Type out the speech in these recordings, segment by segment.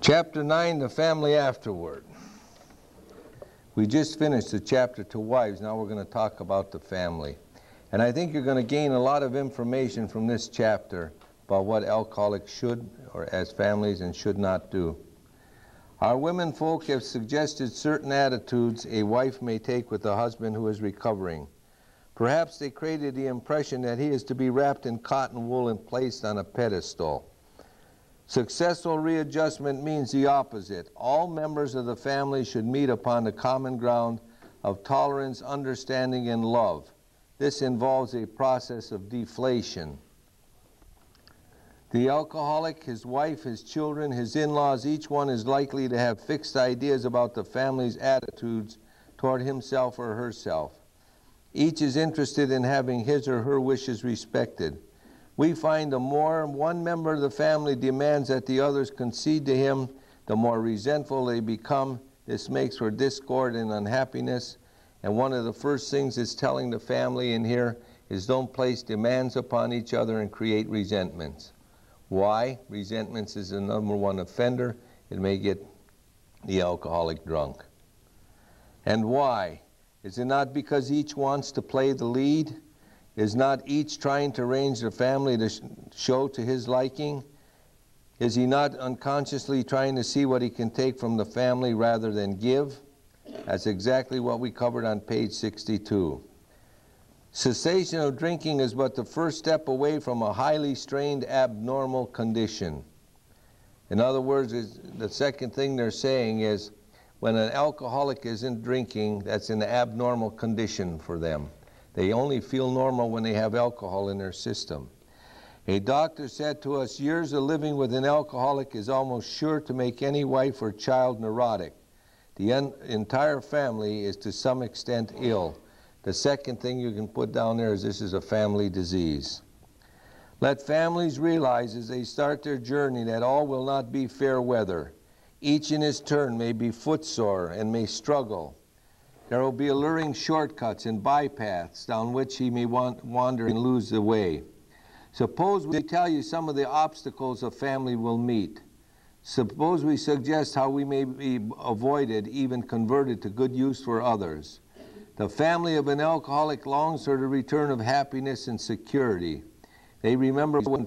Chapter 9, the family afterward. We just finished the chapter to wives. Now we're going to talk about the family. And I think you're going to gain a lot of information from this chapter about what alcoholics should, or as families, and should not do. Our women folk have suggested certain attitudes a wife may take with a husband who is recovering. Perhaps they created the impression that he is to be wrapped in cotton wool and placed on a pedestal. Successful readjustment means the opposite. All members of the family should meet upon the common ground of tolerance, understanding, and love. This involves a process of deflation. The alcoholic, his wife, his children, his in-laws, each one is likely to have fixed ideas about the family's attitudes toward himself or herself. Each is interested in having his or her wishes respected. We find the more one member of the family demands that the others concede to him, the more resentful they become. This makes for discord and unhappiness. And one of the first things it's telling the family in here is don't place demands upon each other and create resentments. Why? Resentments is the number one offender. It may get the alcoholic drunk. And why? Is it not because each wants to play the lead? Is not each trying to arrange the family to show to his liking? Is he not unconsciously trying to see what he can take from the family rather than give? That's exactly what we covered on page 62. Cessation of drinking is but the first step away from a highly strained abnormal condition. In other words, the second thing they're saying is when an alcoholic isn't drinking, that's an abnormal condition for them. They only feel normal when they have alcohol in their system. A doctor said to us, years of living with an alcoholic is almost sure to make any wife or child neurotic. The entire family is to some extent ill. The second thing you can put down there is this is a family disease. Let families realize as they start their journey that all will not be fair weather. Each in his turn may be footsore and may struggle. There will be alluring shortcuts and bypaths down which he may wander and lose the way. Suppose we tell you some of the obstacles a family will meet. Suppose we suggest how we may be avoided, even converted to good use for others. The family of an alcoholic longs for the return of happiness and security. They remember when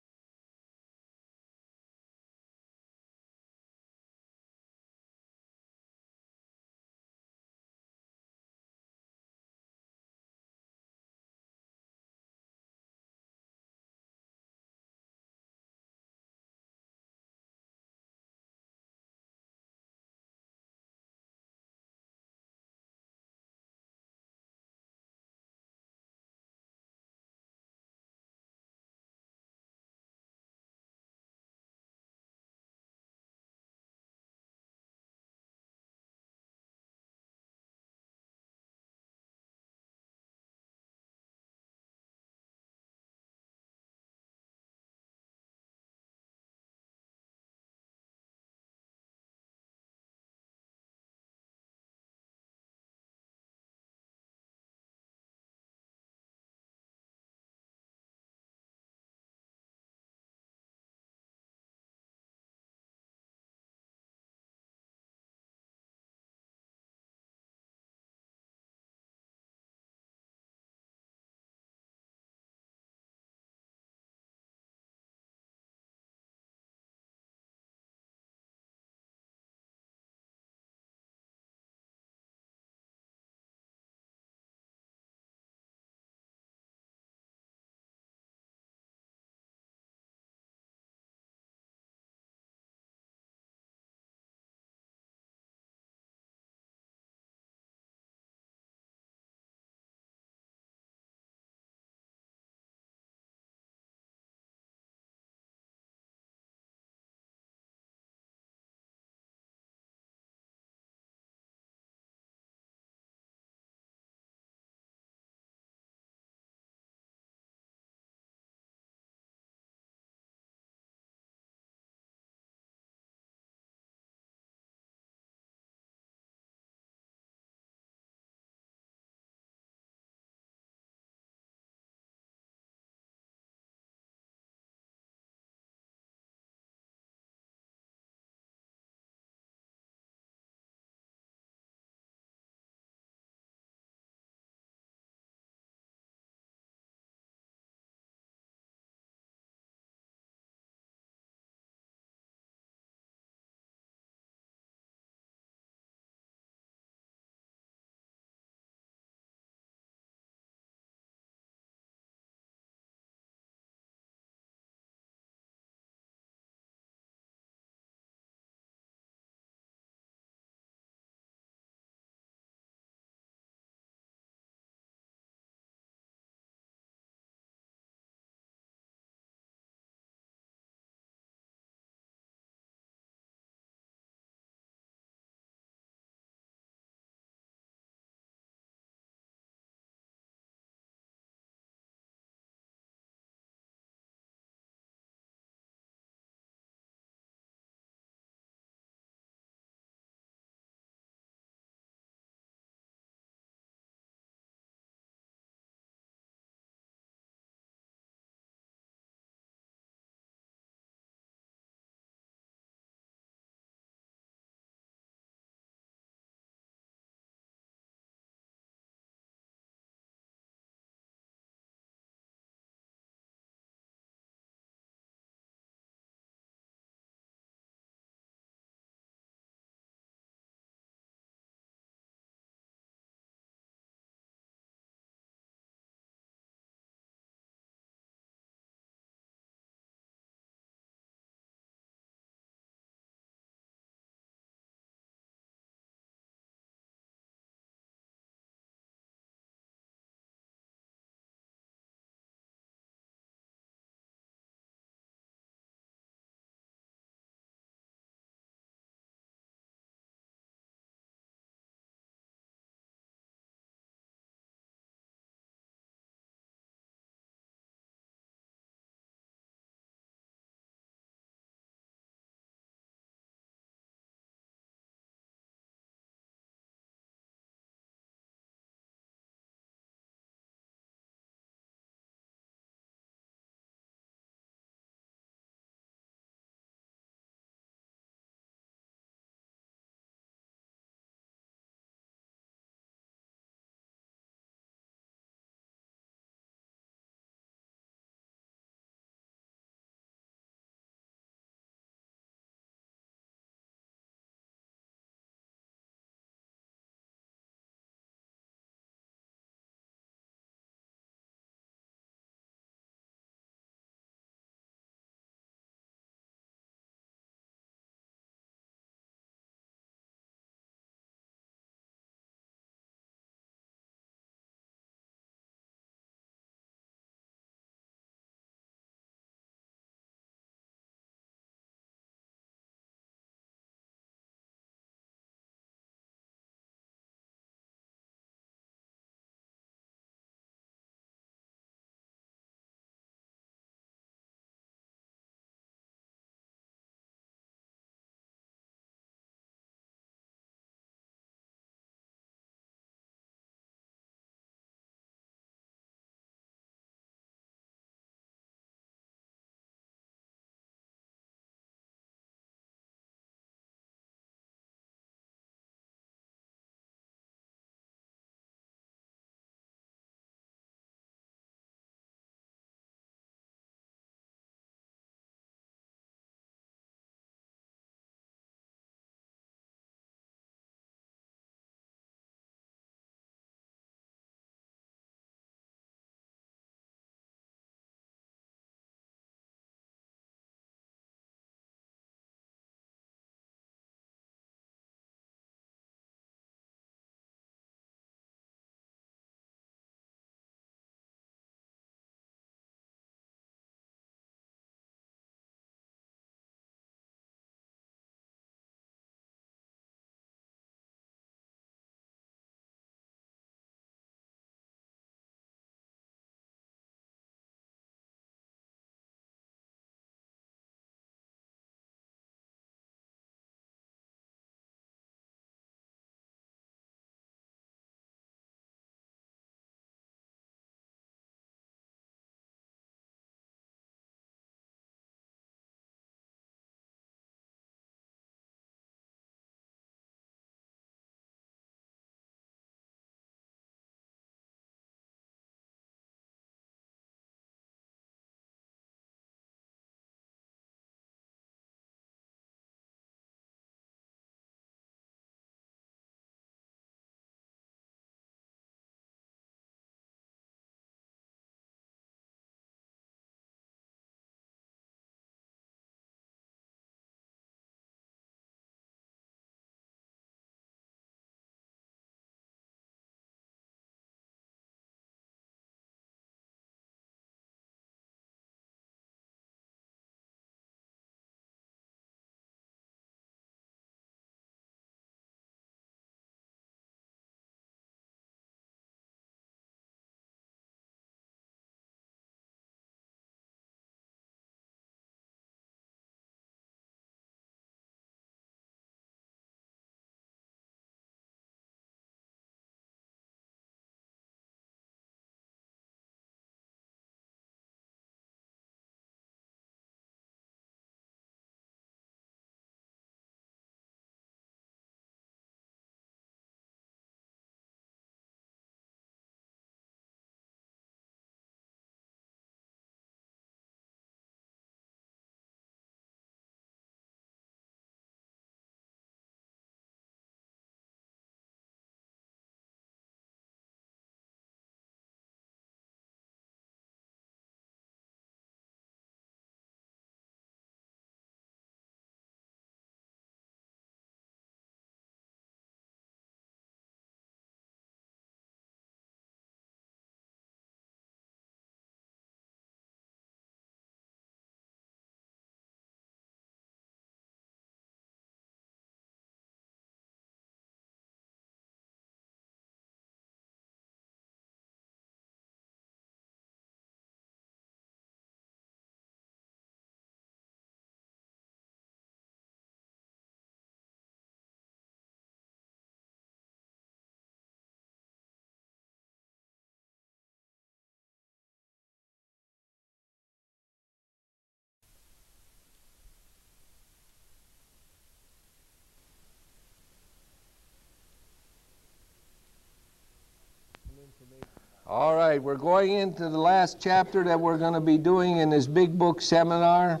All right, we're going into the last chapter that we're going to be doing in this big book seminar.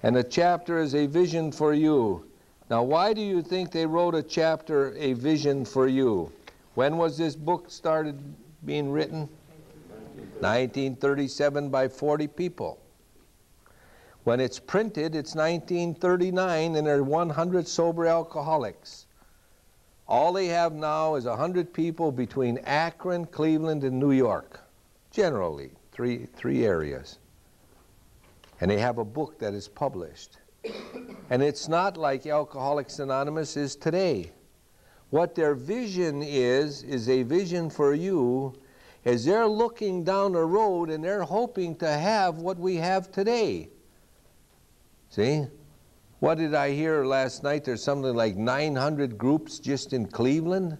And the chapter is A Vision for You. Now, why do you think they wrote a chapter, A Vision for You? When was this book started being written? 1937 by 40 people. When it's printed, it's 1939, and there are 100 sober alcoholics. All they have now is 100 people between Akron, Cleveland, and New York, generally, three areas. And they have a book that is published. And it's not like Alcoholics Anonymous is today. What their vision is a vision for you, as they're looking down the road and they're hoping to have what we have today. See? What did I hear last night? There's something like 900 groups just in Cleveland.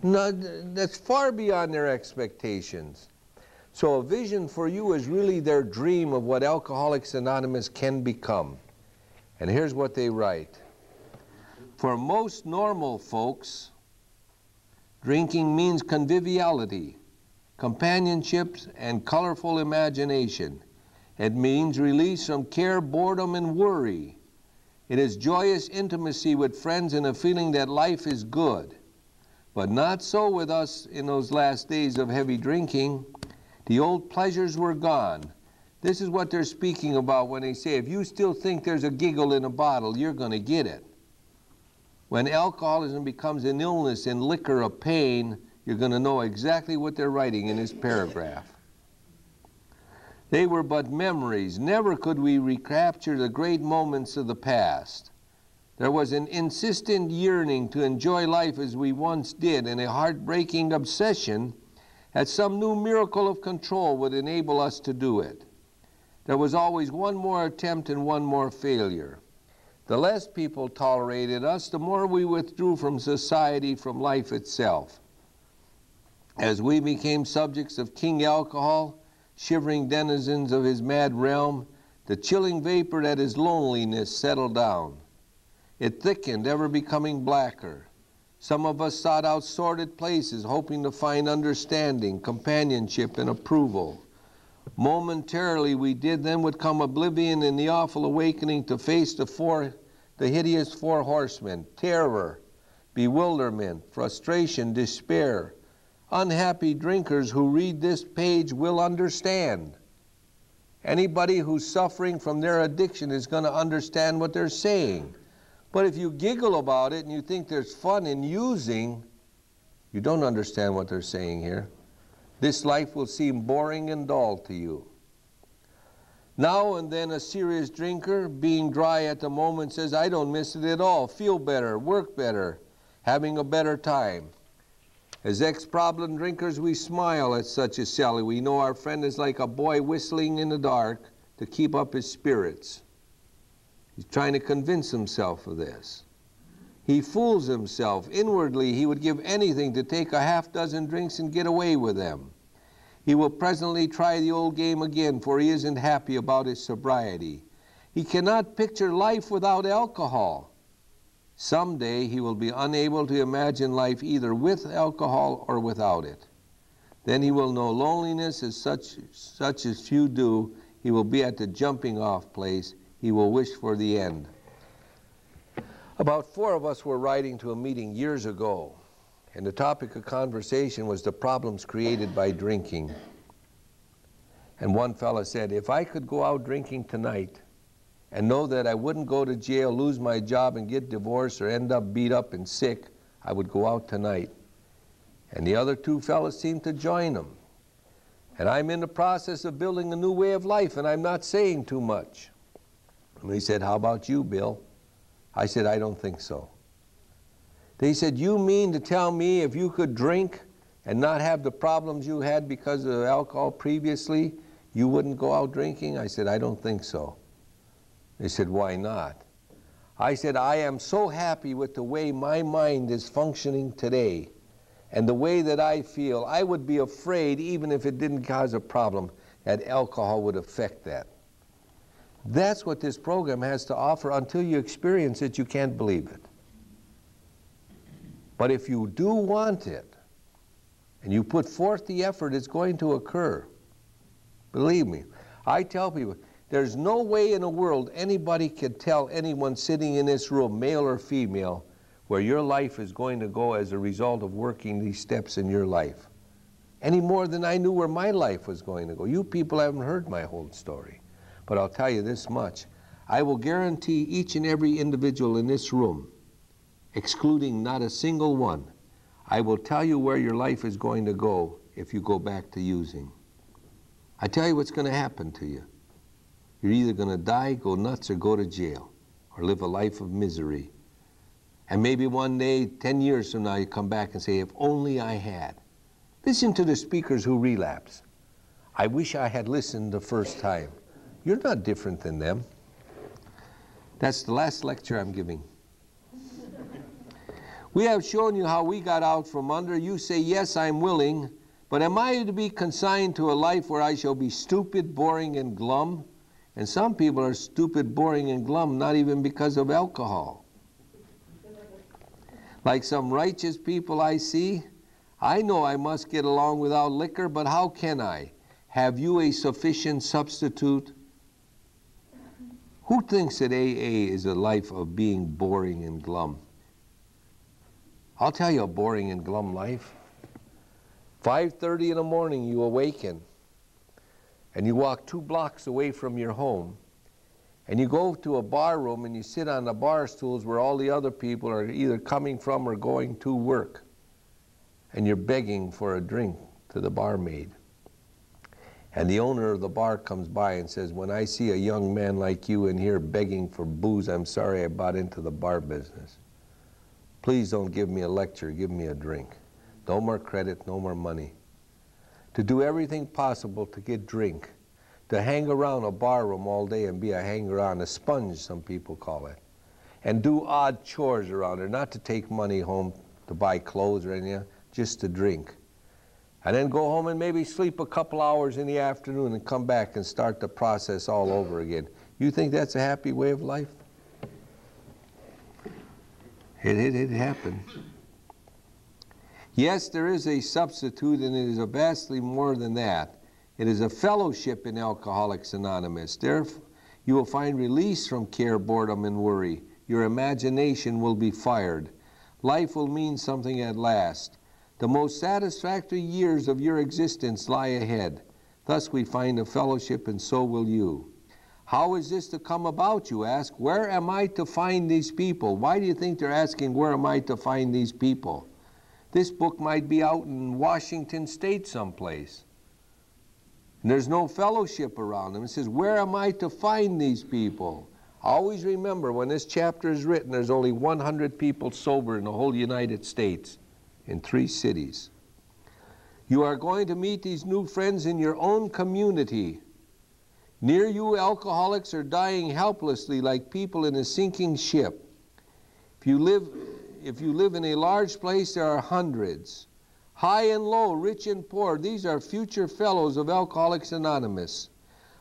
No, that's far beyond their expectations. So a vision for you is really their dream of what Alcoholics Anonymous can become. And here's what they write. For most normal folks, drinking means conviviality, companionships, and colorful imagination. It means release from care, boredom, and worry. It is joyous intimacy with friends and a feeling that life is good. But not so with us in those last days of heavy drinking. The old pleasures were gone. This is what they're speaking about when they say, if you still think there's a giggle in a bottle, you're going to get it. When alcoholism becomes an illness and liquor a pain, you're going to know exactly what they're writing in this paragraph. They were but memories. Never could we recapture the great moments of the past. There was an insistent yearning to enjoy life as we once did, and a heartbreaking obsession that some new miracle of control would enable us to do it. There was always one more attempt and one more failure. The less people tolerated us, the more we withdrew from society, from life itself. As we became subjects of King Alcohol, shivering denizens of his mad realm, the chilling vapor that is loneliness settled down. It thickened, ever becoming blacker. Some of us sought out sordid places, hoping to find understanding, companionship, and approval. Momentarily we did, then would come oblivion and the awful awakening to face the hideous four horsemen: terror, bewilderment, frustration, despair. Unhappy drinkers who read this page will understand. Anybody who's suffering from their addiction is going to understand what they're saying. But if you giggle about it and you think there's fun in using, you don't understand what they're saying here. This life will seem boring and dull to you. Now and then a serious drinker, being dry at the moment, says, I don't miss it at all, feel better, work better, having a better time. As ex-problem drinkers, we smile at such a sally. We know our friend is like a boy whistling in the dark to keep up his spirits. He's trying to convince himself of this. He fools himself. Inwardly, he would give anything to take a half-dozen drinks and get away with them. He will presently try the old game again, for he isn't happy about his sobriety. He cannot picture life without alcohol. Someday he will be unable to imagine life either with alcohol or without it. Then he will know loneliness as such as few do. He will be at the jumping off place. He will wish for the end. About 4 of us were writing to a meeting years ago, and the topic of conversation was the problems created by drinking. And one fellow said, if I could go out drinking tonight and know that I wouldn't go to jail, lose my job, and get divorced or end up beat up and sick, I would go out tonight. And the other 2 fellows seemed to join him. And I'm in the process of building a new way of life, and I'm not saying too much. And he said, how about you, Bill? I said, I don't think so. They said, you mean to tell me if you could drink and not have the problems you had because of alcohol previously, you wouldn't go out drinking? I said, I don't think so. They said, why not? I said, I am so happy with the way my mind is functioning today and the way that I feel. I would be afraid, even if it didn't cause a problem, that alcohol would affect that. That's what this program has to offer. Until you experience it, you can't believe it. But if you do want it, and you put forth the effort, it's going to occur. Believe me. I tell people, there's no way in the world anybody could tell anyone sitting in this room, male or female, where your life is going to go as a result of working these steps in your life. Any more than I knew where my life was going to go. You people haven't heard my whole story. But I'll tell you this much. I will guarantee each and every individual in this room, excluding not a single one, I will tell you where your life is going to go if you go back to using. I tell you what's going to happen to you. You're either going to die, go nuts, or go to jail, or live a life of misery. And maybe one day, 10 years from now, you come back and say, if only I had. Listen to the speakers who relapse. I wish I had listened the first time. You're not different than them. That's the last lecture I'm giving. We have shown you how we got out from under. You say, yes, I'm willing, but am I to be consigned to a life where I shall be stupid, boring, and glum? And some people are stupid, boring, and glum, not even because of alcohol. Like some righteous people I see, I know I must get along without liquor, but how can I? Have you a sufficient substitute? Who thinks that AA is a life of being boring and glum? I'll tell you a boring and glum life. 5:30 in the morning you awaken and you walk 2 blocks away from your home and you go to a bar room and you sit on the bar stools where all the other people are either coming from or going to work, and you're begging for a drink to the barmaid. And the owner of the bar comes by and says, when I see a young man like you in here begging for booze, I'm sorry I bought into the bar business. Please don't give me a lecture, give me a drink. No more credit, no more money. To do everything possible to get drink, to hang around a bar room all day and be a hanger-on, a sponge some people call it, and do odd chores around there, not to take money home to buy clothes or anything, just to drink. And then go home and maybe sleep a couple hours in the afternoon and come back and start the process all over again. You think that's a happy way of life? It happened. Yes, there is a substitute, and it is a vastly more than that. It is a fellowship in Alcoholics Anonymous. There you will find release from care, boredom, and worry. Your imagination will be fired. Life will mean something at last. The most satisfactory years of your existence lie ahead. Thus we find a fellowship, and so will you. How is this to come about, you ask? Where am I to find these people? Why do you think they're asking, where am I to find these people? This book might be out in Washington State someplace. And there's no fellowship around them. It says, where am I to find these people? Always remember, when this chapter is written, there's only 100 people sober in the whole United States, in 3 cities. You are going to meet these new friends in your own community. Near you, alcoholics are dying helplessly like people in a sinking ship. If you live in a large place, there are hundreds. High and low, rich and poor, these are future fellows of Alcoholics Anonymous.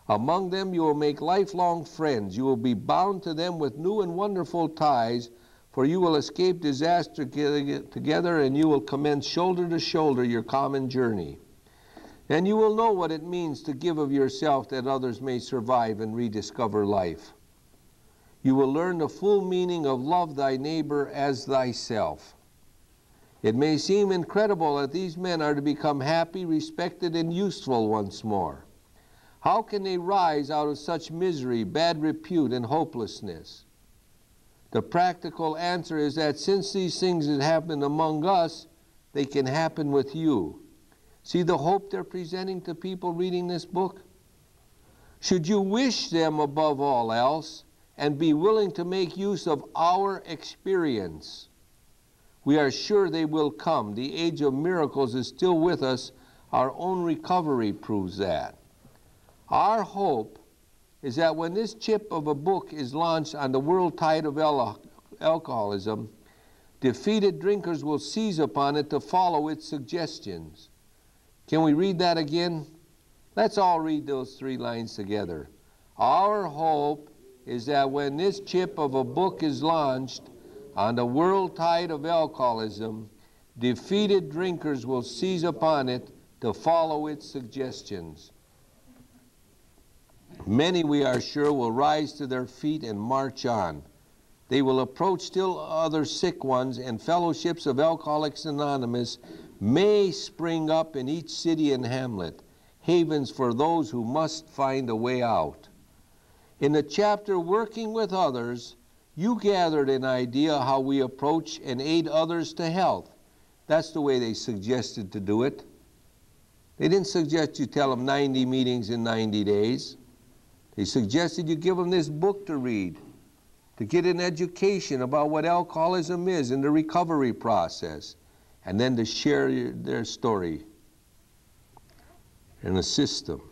Among them you will make lifelong friends. You will be bound to them with new and wonderful ties, for you will escape disaster together, and you will commence shoulder to shoulder your common journey. And you will know what it means to give of yourself that others may survive and rediscover life. You will learn the full meaning of love thy neighbor as thyself. It may seem incredible that these men are to become happy, respected, and useful once more. How can they rise out of such misery, bad repute, and hopelessness? The practical answer is that since these things have happened among us, they can happen with you. See the hope they're presenting to people reading this book? Should you wish them above all else and be willing to make use of our experience, we are sure they will come. The age of miracles is still with us. Our own recovery proves that. Our hope is that when this chip of a book is launched on the world tide of alcoholism, defeated drinkers will seize upon it to follow its suggestions. Can we read that again? Let's all read those 3 lines together. Our hope is that when this chip of a book is launched on the world tide of alcoholism, defeated drinkers will seize upon it to follow its suggestions. Many, we are sure, will rise to their feet and march on. They will approach still other sick ones, and fellowships of Alcoholics Anonymous may spring up in each city and hamlet, havens for those who must find a way out. In the chapter Working with Others, you gathered an idea how we approach and aid others to health. That's the way they suggested to do it. They didn't suggest you tell them 90 meetings in 90 days. They suggested you give them this book to read, to get an education about what alcoholism is and the recovery process, and then to share their story and assist them.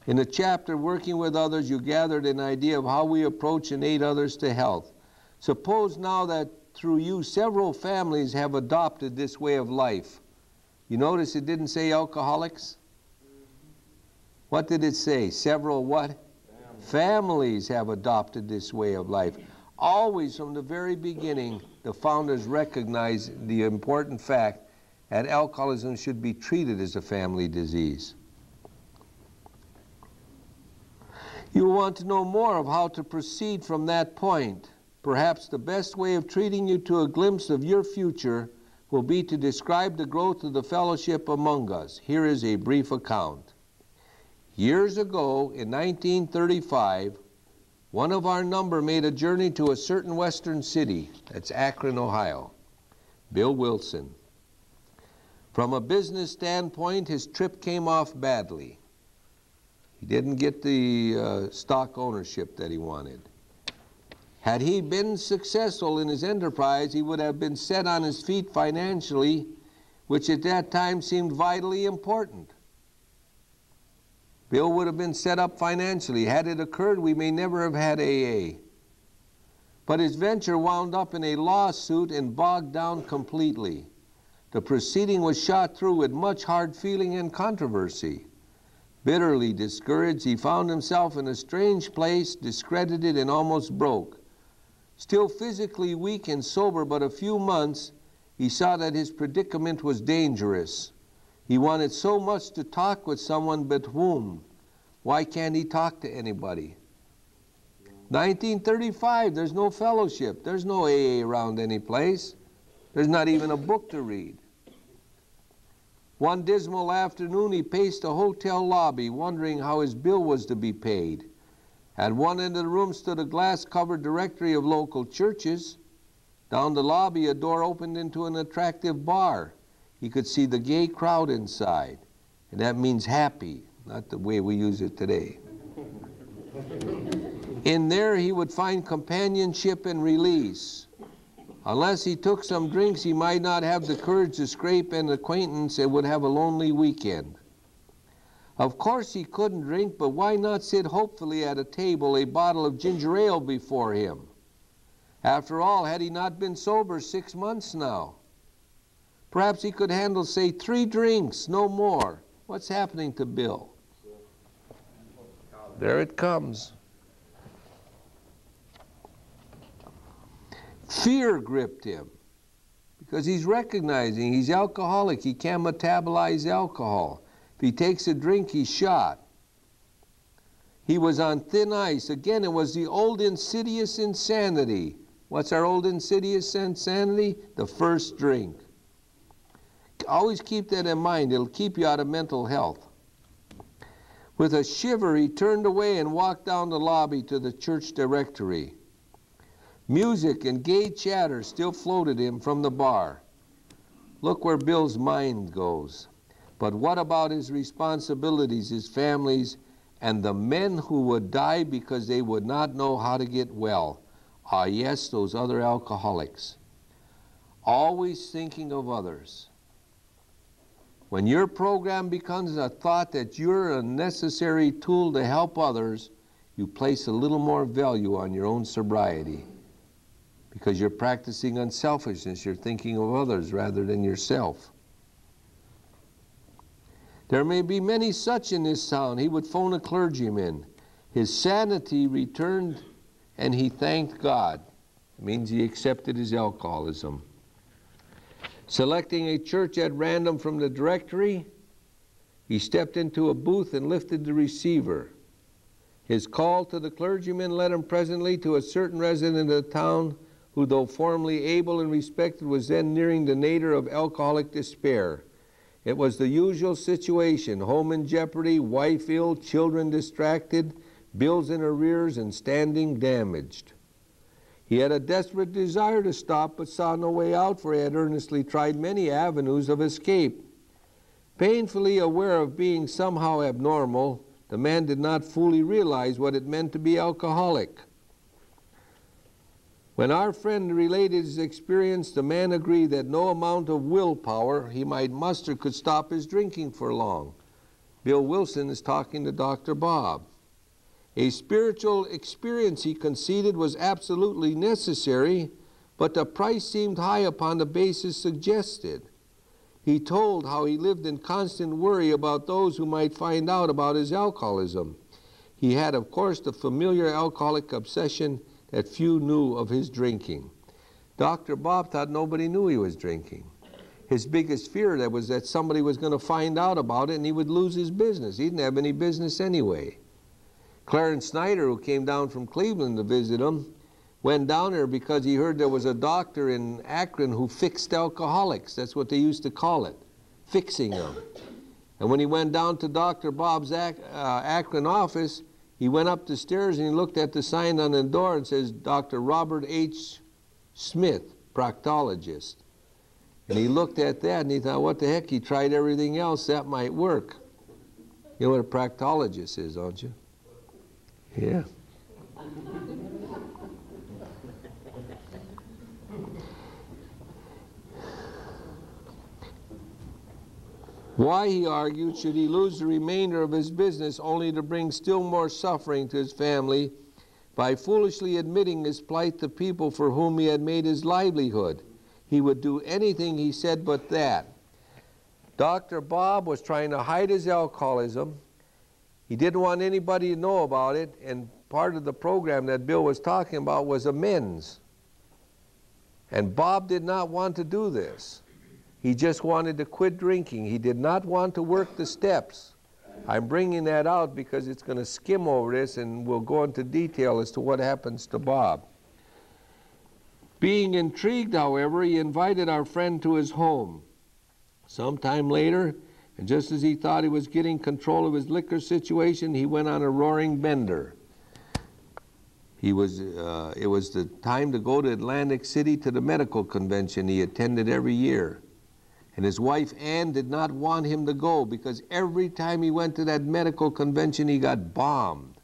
In the chapter Working with Others, you gathered an idea of how we approach and aid others to health. Suppose now that through you several families have adopted this way of life. You notice it didn't say alcoholics? What did it say? Several what? Families have adopted this way of life. Always from the very beginning, the founders recognized the important fact that alcoholism should be treated as a family disease. You want to know more of how to proceed from that point. Perhaps the best way of treating you to a glimpse of your future will be to describe the growth of the fellowship among us. Here is a brief account. Years ago, in 1935, one of our number made a journey to a certain western city. That's Akron, Ohio. Bill Wilson. From a business standpoint, his trip came off badly. He didn't get the stock ownership that he wanted. Had he been successful in his enterprise, he would have been set on his feet financially, which at that time seemed vitally important. Bill would have been set up financially. Had it occurred, we may never have had AA. But his venture wound up in a lawsuit and bogged down completely. The proceeding was shot through with much hard feeling and controversy. Bitterly discouraged, he found himself in a strange place, discredited and almost broke. Still physically weak and sober but a few months, he saw that his predicament was dangerous. He wanted so much to talk with someone, but whom? Why can't he talk to anybody? 1935, there's no fellowship. There's no AA around any place. There's not even a book to read. One dismal afternoon, he paced a hotel lobby, wondering how his bill was to be paid. At one end of the room stood a glass-covered directory of local churches. Down the lobby, a door opened into an attractive bar. He could see the gay crowd inside, and that means happy, not the way we use it today. In there, he would find companionship and release. Unless he took some drinks, he might not have the courage to scrape an acquaintance and would have a lonely weekend. Of course he couldn't drink, but why not sit hopefully at a table, a bottle of ginger ale before him? After all, had he not been sober 6 months now? Perhaps he could handle, say, 3 drinks, no more. What's happening to Bill? There it comes. Fear gripped him because he's recognizing he's alcoholic. He can't metabolize alcohol. If he takes a drink, he's shot. He was on thin ice. Again, it was the old insidious insanity. What's our old insidious insanity? The first drink. Always keep that in mind. It'll keep you out of mental health. With a shiver, he turned away and walked down the lobby to the church directory. Music and gay chatter still floated him from the bar. Look where Bill's mind goes. But what about his responsibilities, his families, and the men who would die because they would not know how to get well? Ah, yes, those other alcoholics. Always thinking of others. When your program becomes a thought that you're a necessary tool to help others, you place a little more value on your own sobriety. Because you're practicing unselfishness, you're thinking of others rather than yourself. There may be many such in this town. He would phone a clergyman. His sanity returned and he thanked God. It means he accepted his alcoholism. Selecting a church at random from the directory, he stepped into a booth and lifted the receiver. His call to the clergyman led him presently to a certain resident of the town who, though formerly able and respected, was then nearing the nadir of alcoholic despair. It was the usual situation: home in jeopardy, wife ill, children distracted, bills in arrears, and standing damaged. He had a desperate desire to stop, but saw no way out, for he had earnestly tried many avenues of escape. Painfully aware of being somehow abnormal, the man did not fully realize what it meant to be alcoholic. When our friend related his experience, the man agreed that no amount of willpower he might muster could stop his drinking for long. Bill Wilson is talking to Dr. Bob. A spiritual experience, he conceded, was absolutely necessary, but the price seemed high upon the basis suggested. He told how he lived in constant worry about those who might find out about his alcoholism. He had, of course, the familiar alcoholic obsession that few knew of his drinking. Dr. Bob thought nobody knew he was drinking. His biggest fear was that somebody was going to find out about it and he would lose his business. He didn't have any business anyway. Clarence Snyder, who came down from Cleveland to visit him, went down there because he heard there was a doctor in Akron who fixed alcoholics. That's what they used to call it, fixing them. And when he went down to Dr. Bob's Akron office, he went up the stairs and he looked at the sign on the door and says, Dr. Robert H. Smith, proctologist. And he looked at that and he thought, what the heck, he tried everything else, that might work. You know what a proctologist is, don't you? Yeah. Why, he argued, should he lose the remainder of his business only to bring still more suffering to his family by foolishly admitting his plight to people for whom he had made his livelihood? He would do anything, he said, but that. Dr. Bob was trying to hide his alcoholism. He didn't want anybody to know about it, and part of the program that Bill was talking about was amends. And Bob did not want to do this. He just wanted to quit drinking. He did not want to work the steps. I'm bringing that out because it's going to skim over this and we'll go into detail as to what happens to Bob. Being intrigued, however, he invited our friend to his home. Sometime later, and just as he thought he was getting control of his liquor situation, he went on a roaring bender. It was the time to go to Atlantic City to the medical convention he attended every year. And his wife, Ann, did not want him to go because every time he went to that medical convention, he got bombed.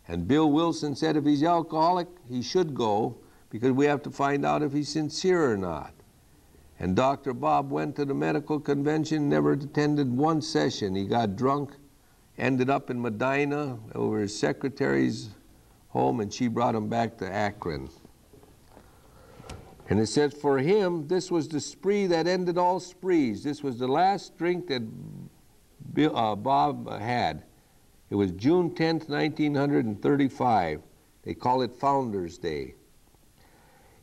And Bill Wilson said if he's alcoholic, he should go because we have to find out if he's sincere or not. And Dr. Bob went to the medical convention, never attended one session. He got drunk, ended up in Medina over his secretary's home, and she brought him back to Akron. And it says for him, this was the spree that ended all sprees. This was the last drink that Bob had. It was June 10th, 1935. They call it Founders Day.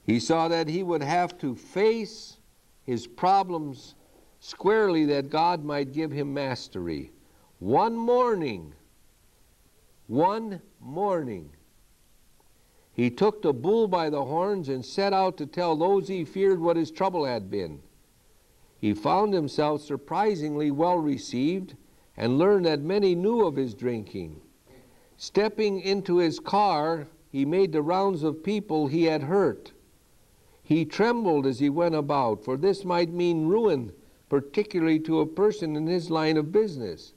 He saw that he would have to face his problems squarely that God might give him mastery. One morning, he took the bull by the horns and set out to tell those he feared what his trouble had been. He found himself surprisingly well received and learned that many knew of his drinking. Stepping into his car, he made the rounds of people he had hurt. He trembled as he went about, for this might mean ruin, particularly to a person in his line of business.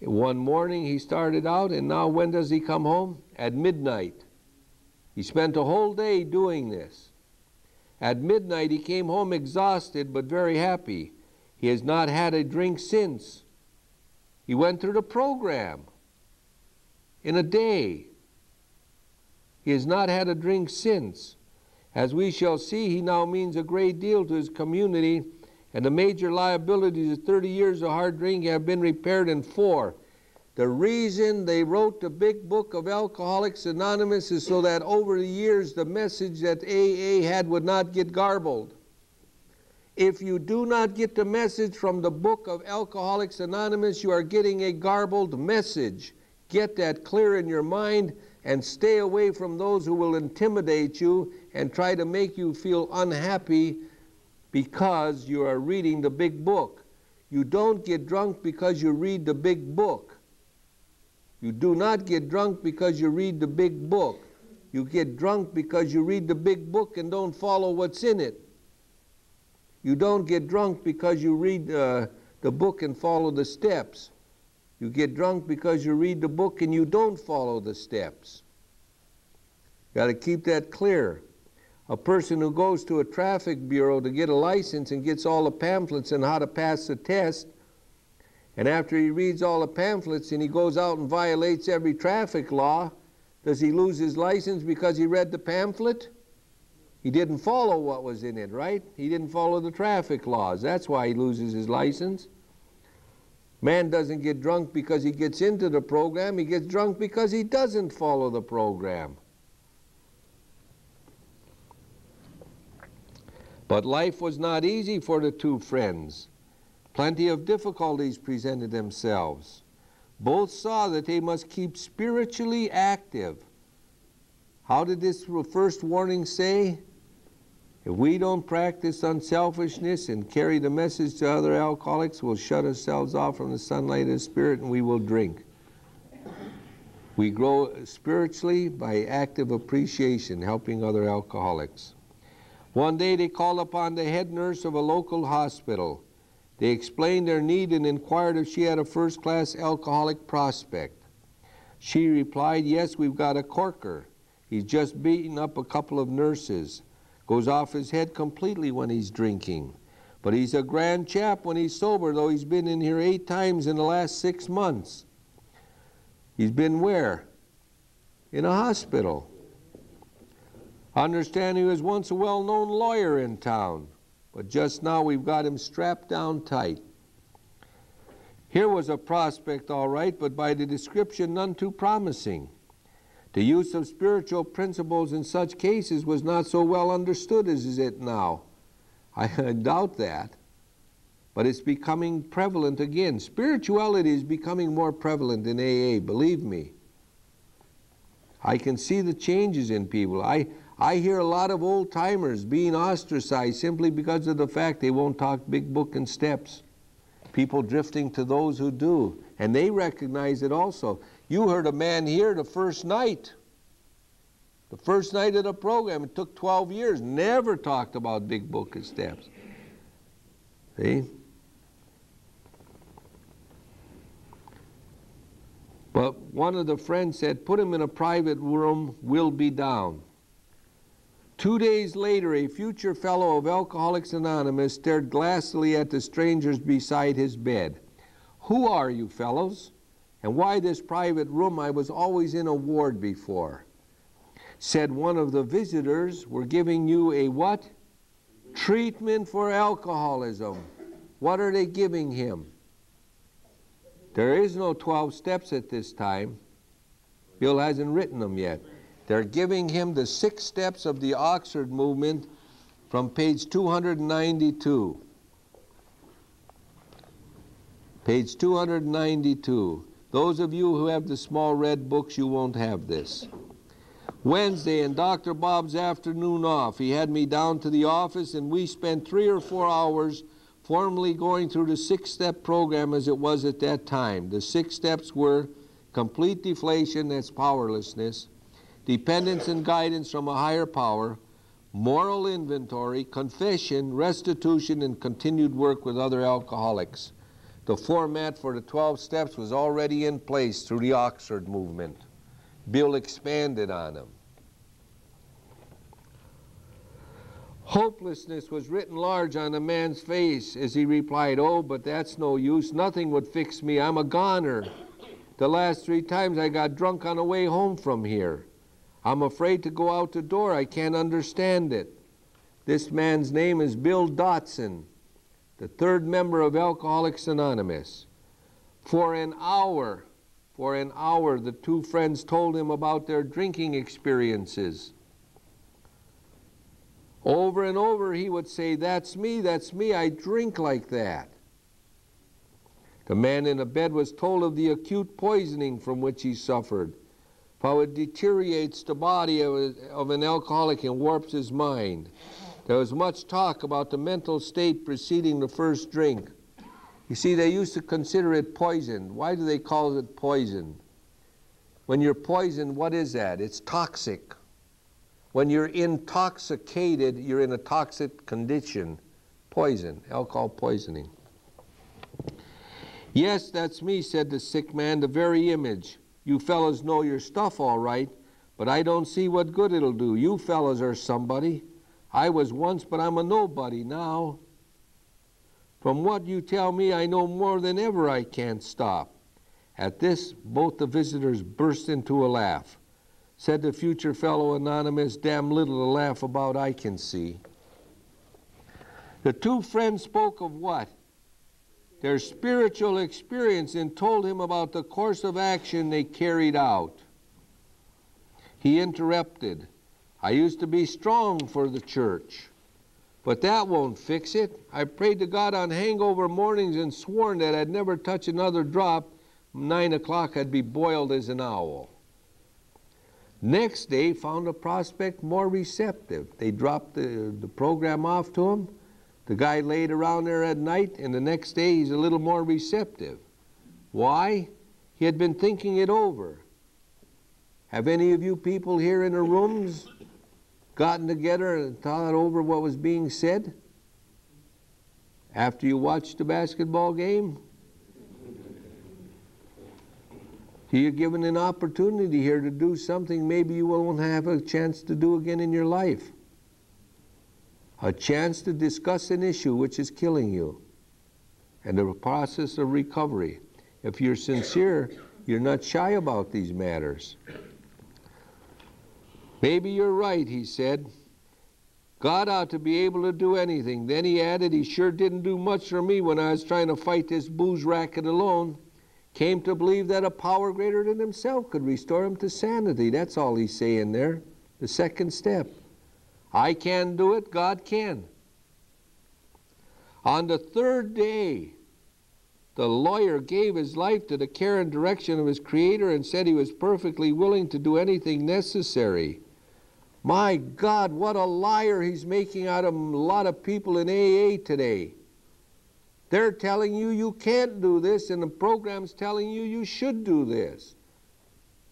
One morning he started out, and now when does he come home? At midnight. He spent a whole day doing this. At midnight he came home exhausted but very happy. He has not had a drink since. He went through the program in a day. He has not had a drink since. As we shall see, he now means a great deal to his community, and the major liabilities of 30 years of hard drinking have been repaired in 4. The reason they wrote the big book of Alcoholics Anonymous is so that over the years the message that AA had would not get garbled. If you do not get the message from the book of Alcoholics Anonymous, you are getting a garbled message. Get that clear in your mind and stay away from those who will intimidate you and try to make you feel unhappy because you are reading the big book. You don't get drunk because you read the big book. You do not get drunk because you read the big book. You get drunk because you read the big book and don't follow what's in it. You don't get drunk because you read the book and follow the steps. You get drunk because you read the book and you don't follow the steps. Got to keep that clear. A person who goes to a traffic bureau to get a license and gets all the pamphlets on how to pass the test, and after he reads all the pamphlets and he goes out and violates every traffic law, does he lose his license because he read the pamphlet? He didn't follow what was in it, right? He didn't follow the traffic laws. That's why he loses his license. Man doesn't get drunk because he gets into the program. He gets drunk because he doesn't follow the program. But life was not easy for the two friends. Plenty of difficulties presented themselves. Both saw that they must keep spiritually active. How did this first warning say? If we don't practice unselfishness and carry the message to other alcoholics, we'll shut ourselves off from the sunlight of the Spirit and we will drink. We grow spiritually by active appreciation, helping other alcoholics. One day they called upon the head nurse of a local hospital. They explained their need and inquired if she had a first-class alcoholic prospect. She replied, "Yes, we've got a corker. He's just beaten up a couple of nurses. Goes off his head completely when he's drinking. But he's a grand chap when he's sober, though he's been in here 8 times in the last 6 months. He's been where? In a hospital. I understand he was once a well-known lawyer in town, but just now we've got him strapped down tight." Here was a prospect, all right, but by the description none too promising. The use of spiritual principles in such cases was not so well understood as is it now. I doubt that, but it's becoming prevalent again. Spirituality is becoming more prevalent in AA, believe me. I can see the changes in people. I hear a lot of old-timers being ostracized simply because of the fact they won't talk big book and steps. People drifting to those who do, and they recognize it also. You heard a man here the first night of the program. It took 12 years, never talked about big book and steps. See? But one of the friends said, "Put him in a private room, we'll be down." 2 days later, a future fellow of Alcoholics Anonymous stared glassily at the strangers beside his bed. "Who are you fellows? And why this private room? I was always in a ward before." Said one of the visitors, "We're giving you a what? Treatment for alcoholism." What are they giving him? There is no 12 steps at this time. Bill hasn't written them yet. They're giving him the 6 steps of the Oxford movement from page 292. Page 292. Those of you who have the small red books, you won't have this. Wednesday, in Dr. Bob's afternoon off, he had me down to the office and we spent 3 or 4 hours formally going through the 6-step program as it was at that time. The 6 steps were complete deflation, that's powerlessness, dependence and guidance from a higher power, moral inventory, confession, restitution, and continued work with other alcoholics. The format for the 12 steps was already in place through the Oxford movement. Bill expanded on them. Hopelessness was written large on the man's face as he replied, "Oh, but that's no use. Nothing would fix me. I'm a goner. The last 3 times I got drunk on the way home from here. I'm afraid to go out the door. I can't understand it." This man's name is Bill Dotson, the 3rd member of Alcoholics Anonymous. For an hour, the 2 friends told him about their drinking experiences. Over and over he would say, that's me, I drink like that. The man in the bed was told of the acute poisoning from which he suffered, how it deteriorates the body of an alcoholic and warps his mind. There was much talk about the mental state preceding the first drink. You see, they used to consider it poison. Why do they call it poison? When you're poisoned, what is that? It's toxic. When you're intoxicated, you're in a toxic condition. Poison, alcohol poisoning. Yes, that's me, said the sick man, the very image. You fellas know your stuff all right, but I don't see what good it'll do. You fellas are somebody. I was once, but I'm a nobody now. From what you tell me, I know more than ever I can't stop. At this, both the visitors burst into a laugh. Said the future fellow anonymous, damn little to laugh about I can see. The two friends spoke of what? Their spiritual experience, and told him about the course of action they carried out. He interrupted. I used to be strong for the church, but that won't fix it. I prayed to God on hangover mornings and sworn that I'd never touch another drop. 9 o'clock I'd be boiled as an owl. Next day found a prospect more receptive. They dropped the program off to him. The guy laid around there at night, and the next day he's a little more receptive. Why? He had been thinking it over. Have any of you people here in the rooms gotten together and thought over what was being said after you watched the basketball game? You're given an opportunity here to do something maybe you won't have a chance to do again in your life. A chance to discuss an issue which is killing you and the process of recovery. If you're sincere, you're not shy about these matters. Maybe you're right, he said. God ought to be able to do anything. Then he added, he sure didn't do much for me when I was trying to fight this booze racket alone. Came to believe that a power greater than himself could restore him to sanity. That's all he's saying there. The second step. I can't do it, God can. On the third day, the lawyer gave his life to the care and direction of his Creator and said he was perfectly willing to do anything necessary. My God, what a liar he's making out of a lot of people in AA today. They're telling you you can't do this, and the program's telling you you should do this.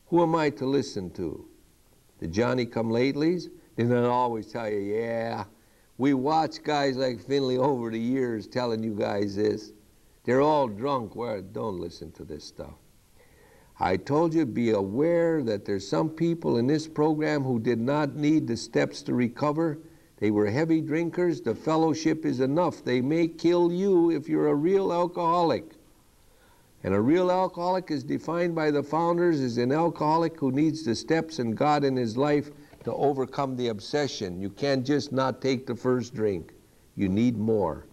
Who am I to listen to? The Johnny-come-latelys? They'll always tell you, yeah, we watch guys like Findley over the years telling you guys this. They're all drunk. Well, don't listen to this stuff. I told you, be aware that there's some people in this program who did not need the steps to recover. They were heavy drinkers. The fellowship is enough. They may kill you if you're a real alcoholic. And a real alcoholic is defined by the founders as an alcoholic who needs the steps and God in his life to overcome the obsession. You can't just not take the first drink. You need more.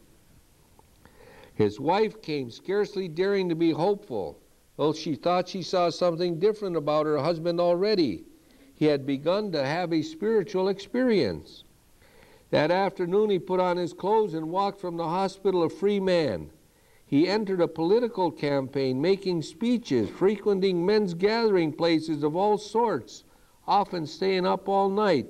His wife came, scarcely daring to be hopeful, though she thought she saw something different about her husband already. He had begun to have a spiritual experience. That afternoon he put on his clothes and walked from the hospital a free man. He entered a political campaign, making speeches, frequenting men's gathering places of all sorts, often staying up all night.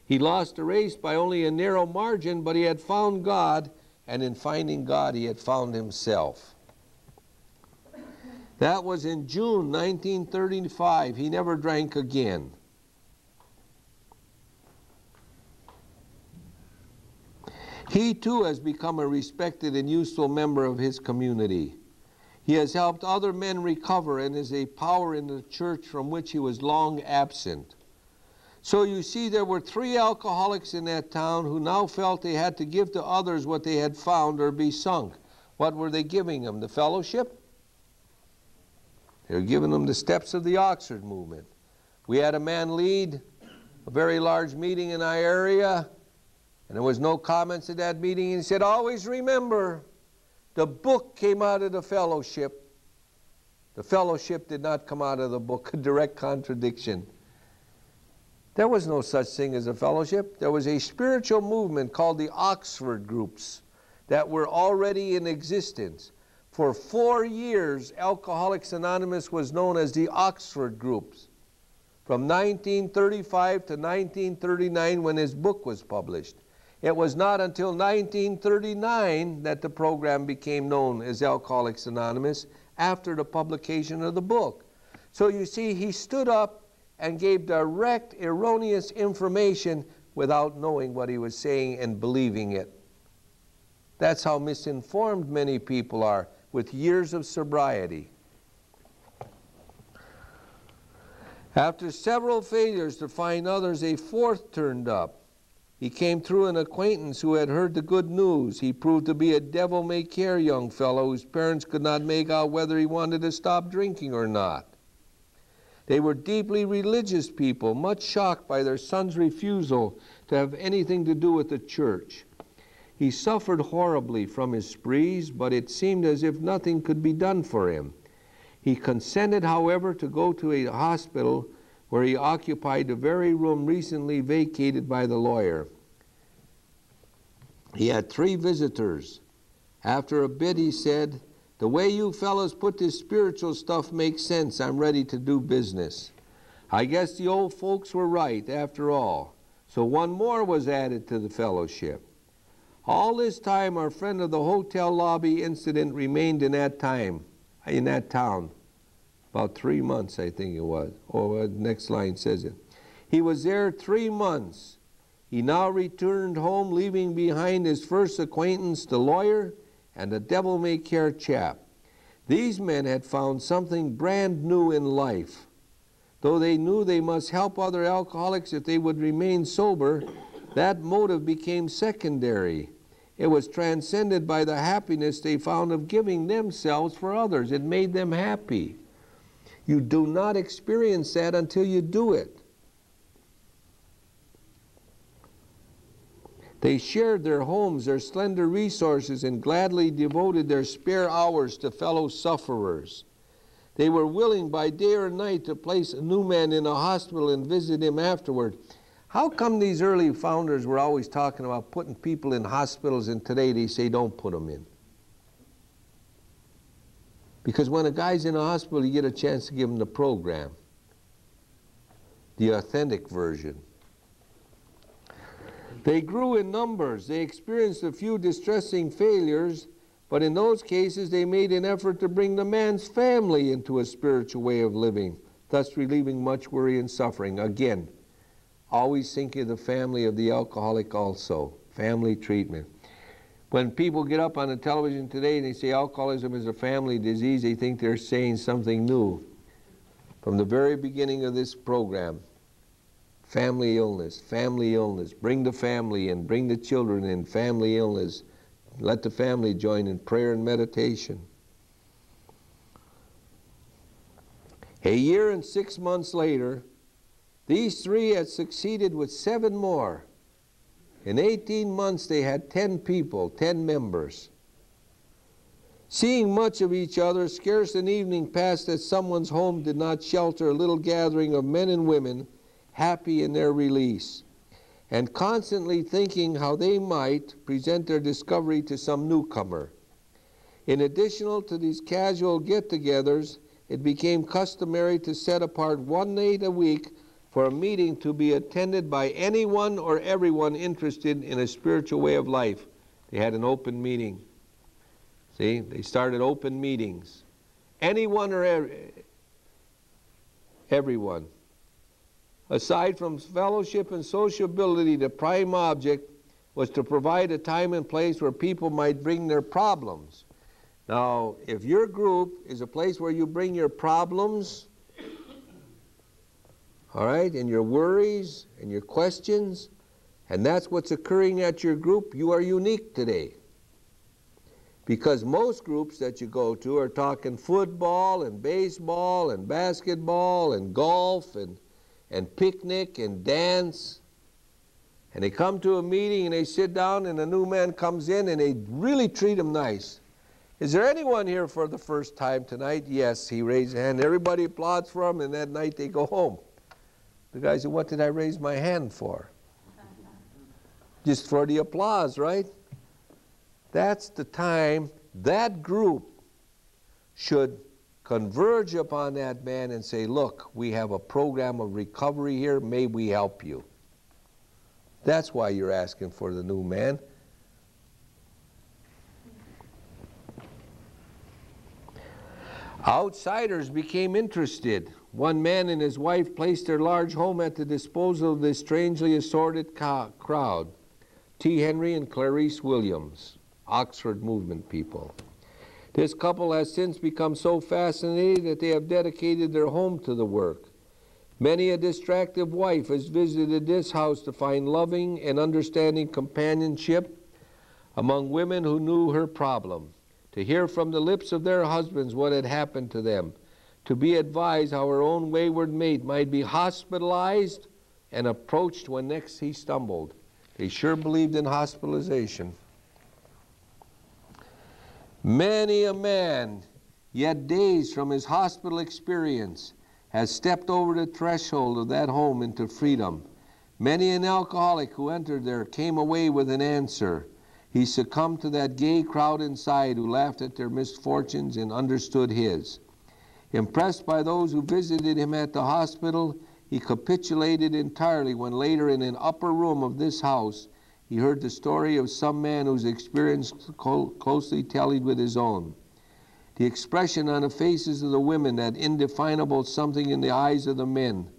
He lost the race by only a narrow margin, but he had found God, and in finding God he had found himself. That was in June 1935. He never drank again. He too has become a respected and useful member of his community. He has helped other men recover and is a power in the church from which he was long absent. So you see, there were 3 alcoholics in that town who now felt they had to give to others what they had found or be sunk. What were they giving them? The fellowship? They were giving them the steps of the Oxford movement. We had a man lead a very large meeting in our area, and there was no comments at that meeting. He said, always remember, the book came out of the fellowship. The fellowship did not come out of the book, a direct contradiction. There was no such thing as a fellowship. There was a spiritual movement called the Oxford groups that were already in existence. For 4 years, Alcoholics Anonymous was known as the Oxford groups, from 1935 to 1939 when his book was published. It was not until 1939 that the program became known as Alcoholics Anonymous after the publication of the book. So you see, he stood up and gave direct, erroneous information without knowing what he was saying and believing it. That's how misinformed many people are with years of sobriety. After several failures to find others, a fourth turned up. He came through an acquaintance who had heard the good news. He proved to be a devil-may-care young fellow whose parents could not make out whether he wanted to stop drinking or not. They were deeply religious people, much shocked by their son's refusal to have anything to do with the church. He suffered horribly from his sprees, but it seemed as if nothing could be done for him. He consented, however, to go to a hospital where he occupied the very room recently vacated by the lawyer. He had 3 visitors. After a bit, he said, "The way you fellows put this spiritual stuff makes sense. I'm ready to do business." I guess the old folks were right, after all. So one more was added to the fellowship. All this time, our friend of the hotel lobby incident remained in that town. About 3 months, I think it was. Oh, next line says it. He was there 3 months. He now returned home, leaving behind his first acquaintance, the lawyer, and the devil-may-care chap. These men had found something brand new in life. Though they knew they must help other alcoholics if they would remain sober, that motive became secondary. It was transcended by the happiness they found of giving themselves for others. It made them happy. You do not experience that until you do it. They shared their homes, their slender resources, and gladly devoted their spare hours to fellow sufferers. They were willing by day or night to place a new man in a hospital and visit him afterward. How come these early founders were always talking about putting people in hospitals, and today they say don't put them in? Because when a guy's in a hospital, you get a chance to give him the program, the authentic version. They grew in numbers. They experienced a few distressing failures, but in those cases they made an effort to bring the man's family into a spiritual way of living, thus relieving much worry and suffering. Again, always think of the family of the alcoholic also, family treatment. When people get up on the television today and they say alcoholism is a family disease, they think they're saying something new. From the very beginning of this program, family illness, bring the family in, bring the children in, family illness. Let the family join in prayer and meditation. A year and 6 months later, these 3 had succeeded with 7 more. In 18 months, they had 10 people, 10 members. Seeing much of each other, scarce an evening passed that someone's home did not shelter a little gathering of men and women happy in their release, and constantly thinking how they might present their discovery to some newcomer. In addition to these casual get-togethers, it became customary to set apart one night a week for a meeting to be attended by anyone or everyone interested in a spiritual way of life. They had an open meeting. See, they started open meetings. Anyone or everyone. Aside from fellowship and sociability, the prime object was to provide a time and place where people might bring their problems. Now, if your group is a place where you bring your problems, all right, and your worries and your questions, and that's what's occurring at your group, you are unique today. Because most groups that you go to are talking football and baseball and basketball and golf and picnic and dance. And they come to a meeting and they sit down and a new man comes in and they really treat him nice. Is there anyone here for the first time tonight? Yes, he raised his hand. Everybody applauds for him, and that night they go home. The guy said, what did I raise my hand for? Just for the applause, right? That's the time that group should converge upon that man and say, look, we have a program of recovery here, may we help you? That's why you're asking for the new man. Outsiders became interested. One man and his wife placed their large home at the disposal of this strangely assorted crowd. T. Henry and Clarice Williams, Oxford movement people. This couple has since become so fascinated that they have dedicated their home to the work. Many a distracted wife has visited this house to find loving and understanding companionship among women who knew her problem, to hear from the lips of their husbands what had happened to them, to be advised how her own wayward mate might be hospitalized and approached when next he stumbled. They sure believed in hospitalization. Many a man, yet days from his hospital experience, has stepped over the threshold of that home into freedom. Many an alcoholic who entered there came away with an answer. He succumbed to that gay crowd inside who laughed at their misfortunes and understood his. Impressed by those who visited him at the hospital, he capitulated entirely when later in an upper room of this house he heard the story of some man whose experience closely tallied with his own. The expression on the faces of the women, that indefinable something in the eyes of the men,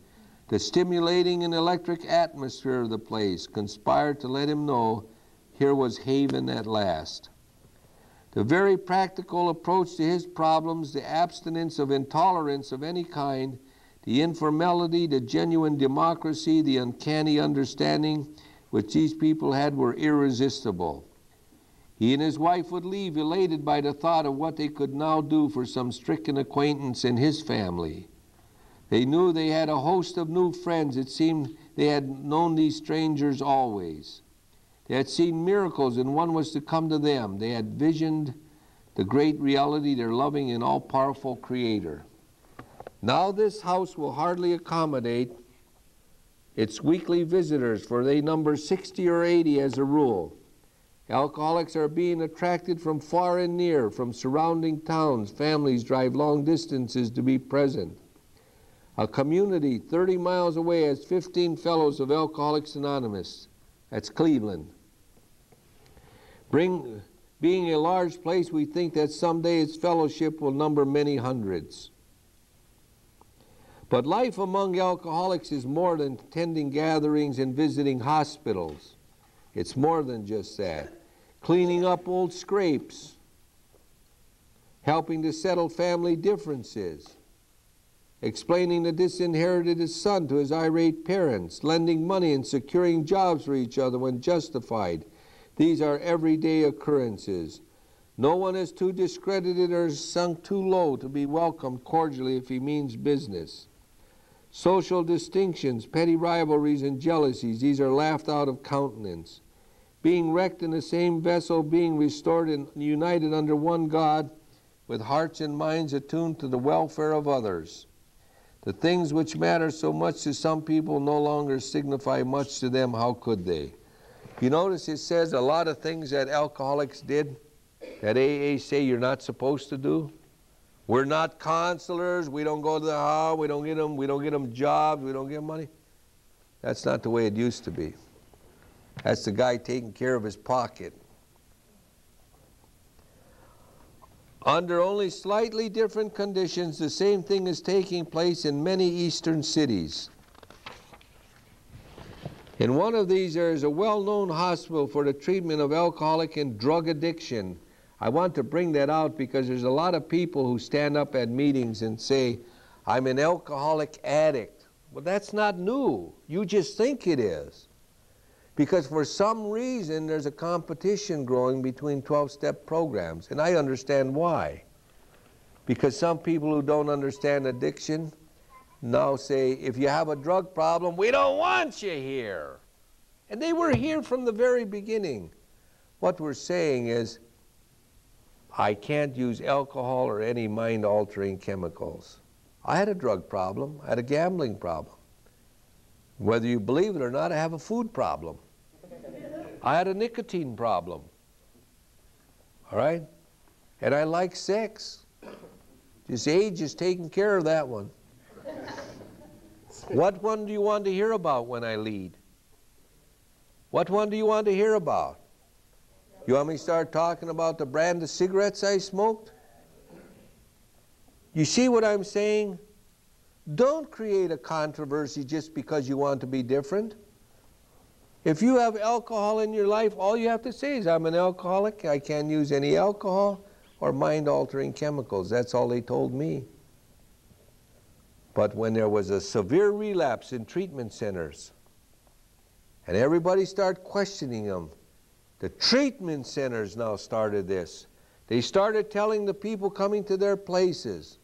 the stimulating and electric atmosphere of the place conspired to let him know here was haven at last. The very practical approach to his problems, the abstinence of intolerance of any kind, the informality, the genuine democracy, the uncanny understanding which these people had were irresistible. He and his wife would leave elated by the thought of what they could now do for some stricken acquaintance in his family. They knew they had a host of new friends. It seemed they had known these strangers always. They had seen miracles, and one was to come to them. They had visioned the great reality, their loving and all-powerful Creator. Now this house will hardly accommodate its weekly visitors, for they number 60 or 80 as a rule. Alcoholics are being attracted from far and near, from surrounding towns. Families drive long distances to be present. A community 30 miles away has 15 fellows of Alcoholics Anonymous. That's Cleveland. Being a large place, we think that someday its fellowship will number many hundreds. But life among alcoholics is more than attending gatherings and visiting hospitals. It's more than just that. Cleaning up old scrapes, helping to settle family differences, explaining the disinherited son to his irate parents, lending money and securing jobs for each other when justified. These are everyday occurrences. No one is too discredited or sunk too low to be welcomed cordially if he means business. Social distinctions, petty rivalries, and jealousies, these are laughed out of countenance. Being wrecked in the same vessel, being restored and united under one God, with hearts and minds attuned to the welfare of others. The things which matter so much to some people no longer signify much to them. How could they? You notice it says a lot of things that alcoholics did that AA say you're not supposed to do. We're not counselors. We don't go to the house. We don't get them jobs. We don't get them money. That's not the way it used to be. That's the guy taking care of his pocket. Under only slightly different conditions, the same thing is taking place in many eastern cities. In one of these, there is a well-known hospital for the treatment of alcoholic and drug addiction. I want to bring that out because there's a lot of people who stand up at meetings and say, I'm an alcoholic addict. Well, that's not new. You just think it is. Because for some reason, there's a competition growing between 12-step programs, and I understand why. Because some people who don't understand addiction now say, if you have a drug problem, we don't want you here. And they were here from the very beginning. What we're saying is, I can't use alcohol or any mind-altering chemicals. I had a drug problem. I had a gambling problem. Whether you believe it or not, I have a food problem. I had a nicotine problem. All right? And I like sex. This age is taking care of that one. What one do you want to hear about when I lead? What one do you want to hear about? You want me to start talking about the brand of cigarettes I smoked? You see what I'm saying? Don't create a controversy just because you want to be different. If you have alcohol in your life, all you have to say is, I'm an alcoholic, I can't use any alcohol or mind-altering chemicals. That's all they told me. But when there was a severe relapse in treatment centers, and everybody started questioning them, the treatment centers now started this. They started telling the people coming to their places,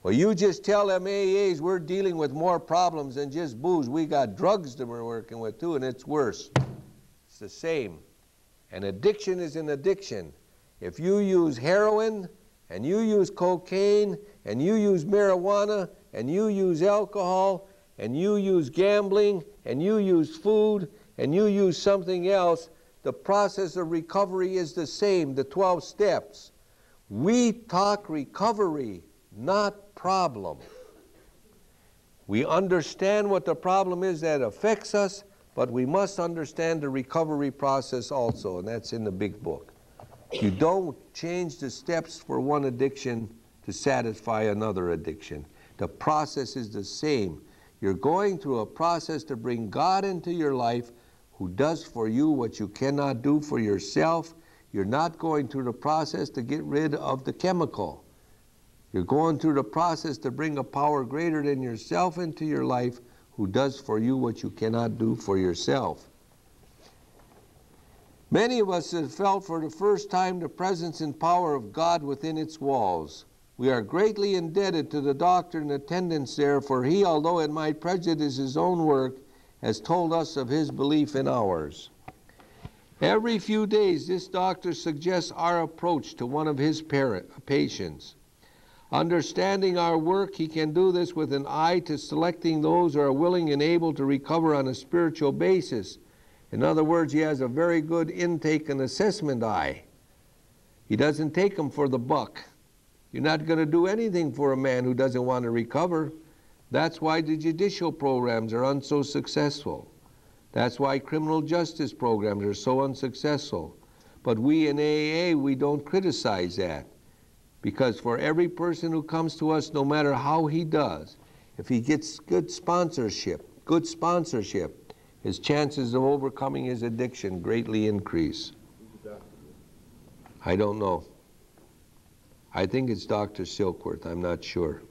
well, you just tell them AAs we're dealing with more problems than just booze. We got drugs that we're working with too, and it's worse. It's the same. An addiction is an addiction. If you use heroin, and you use cocaine, and you use marijuana, and you use alcohol, and you use gambling, and you use food, and you use something else, the process of recovery is the same, the 12 steps. We talk recovery, not problem. We understand what the problem is that affects us, but we must understand the recovery process also, and that's in the big book. You don't change the steps for one addiction to satisfy another addiction. The process is the same. You're going through a process to bring God into your life, who does for you what you cannot do for yourself. You're not going through the process to get rid of the chemical. You're going through the process to bring a power greater than yourself into your life, who does for you what you cannot do for yourself. Many of us have felt for the first time the presence and power of God within its walls. We are greatly indebted to the doctor in attendance there, for he, although it might prejudice his own work, has told us of his belief in ours. Every few days, this doctor suggests our approach to one of his patients. Understanding our work, he can do this with an eye to selecting those who are willing and able to recover on a spiritual basis. In other words, he has a very good intake and assessment eye. He doesn't take them for the buck. You're not going to do anything for a man who doesn't want to recover. That's why the judicial programs are so successful. That's why criminal justice programs are so unsuccessful. But we in AA, we don't criticize that. Because for every person who comes to us, no matter how he does, if he gets good sponsorship, his chances of overcoming his addiction greatly increase. I don't know. I think it's Dr. Silkworth, I'm not sure.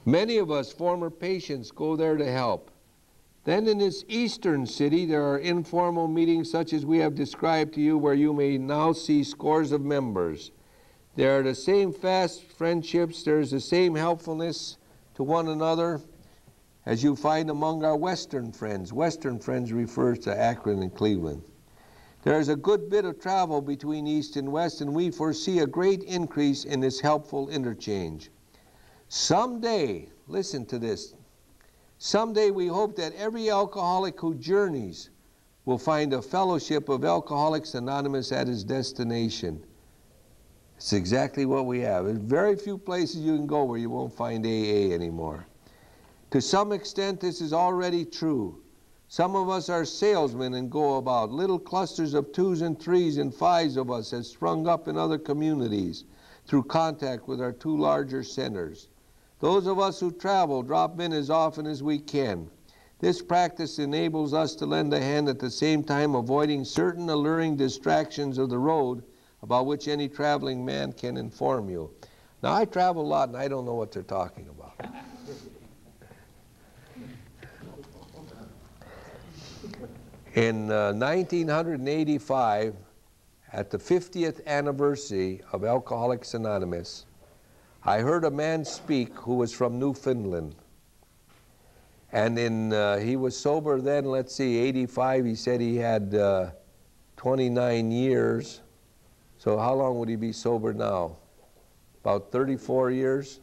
Many of us former patients go there to help. Then in this eastern city, there are informal meetings such as we have described to you, where you may now see scores of members. There are the same fast friendships, there's the same helpfulness to one another as you find among our Western friends. Western friends refers to Akron and Cleveland. There's a good bit of travel between East and West, and we foresee a great increase in this helpful interchange. Someday, listen to this, someday we hope that every alcoholic who journeys will find a fellowship of Alcoholics Anonymous at his destination. It's exactly what we have. There's very few places you can go where you won't find AA anymore. To some extent, this is already true. Some of us are salesmen and go about. Little clusters of 2s and 3s and 5s of us have sprung up in other communities through contact with our 2 larger centers. Those of us who travel drop in as often as we can. This practice enables us to lend a hand at the same time avoiding certain alluring distractions of the road about which any traveling man can inform you. Now, I travel a lot and I don't know what they're talking about. In 1985, at the 50th anniversary of Alcoholics Anonymous, I heard a man speak who was from Newfoundland. And he was sober then, let's see, 85, he said he had 29 years. So how long would he be sober now? About 34 years?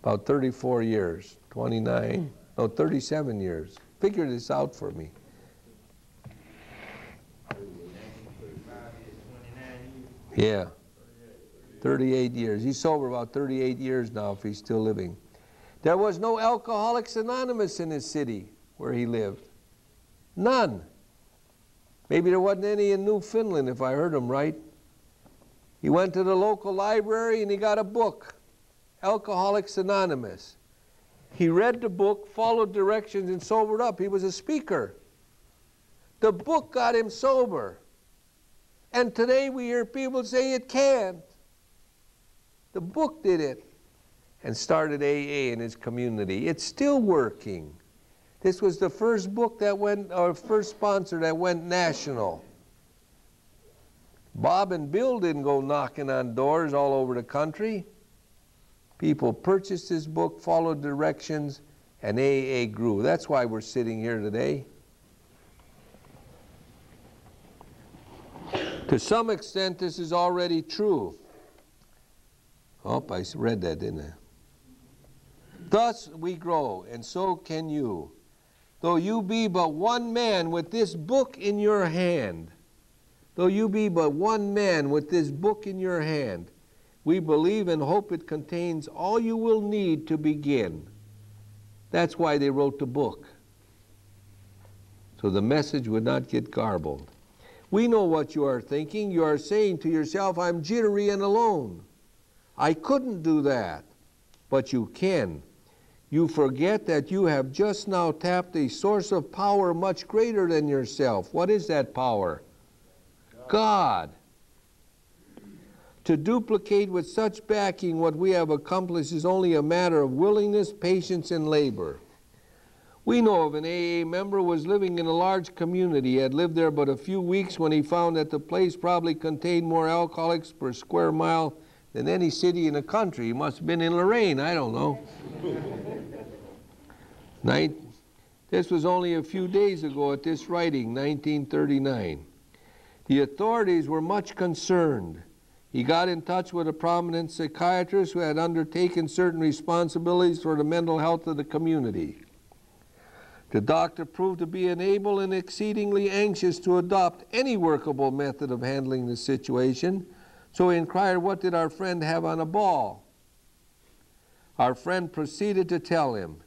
About 34 years, 29, no, 37 years. Figure this out for me. 29 years. Yeah, 38 years. He's sober about 38 years now if he's still living. There was no Alcoholics Anonymous in his city where he lived. None. Maybe there wasn't any in Newfoundland if I heard him right. He went to the local library and he got a book, Alcoholics Anonymous. He read the book, followed directions, and sobered up. He was a speaker. The book got him sober. And today we hear people say it can't. The book did it and started AA in his community. It's still working. This was the first book that went, or first sponsor that went national. Bob and Bill didn't go knocking on doors all over the country. People purchased his book, followed directions, and AA grew. That's why we're sitting here today. To some extent, this is already true. Oh, I read that, didn't I? Thus we grow, and so can you. Though you be but one man with this book in your hand, though you be but one man with this book in your hand, we believe and hope it contains all you will need to begin. That's why they wrote the book, so the message would not get garbled. We know what you are thinking. You are saying to yourself, I'm jittery and alone. I couldn't do that, but you can. You forget that you have just now tapped a source of power much greater than yourself. What is that power? God. To duplicate with such backing what we have accomplished is only a matter of willingness, patience, and labor. We know of an AA member who was living in a large community. He had lived there but a few weeks when he found that the place probably contained more alcoholics per square mile than any city in the country. He must have been in Lorain, I don't know. This was only a few days ago at this writing, 1939. The authorities were much concerned. He got in touch with a prominent psychiatrist who had undertaken certain responsibilities for the mental health of the community. The doctor proved to be able and exceedingly anxious to adopt any workable method of handling the situation, so he inquired, what did our friend have on a ball? Our friend proceeded to tell him,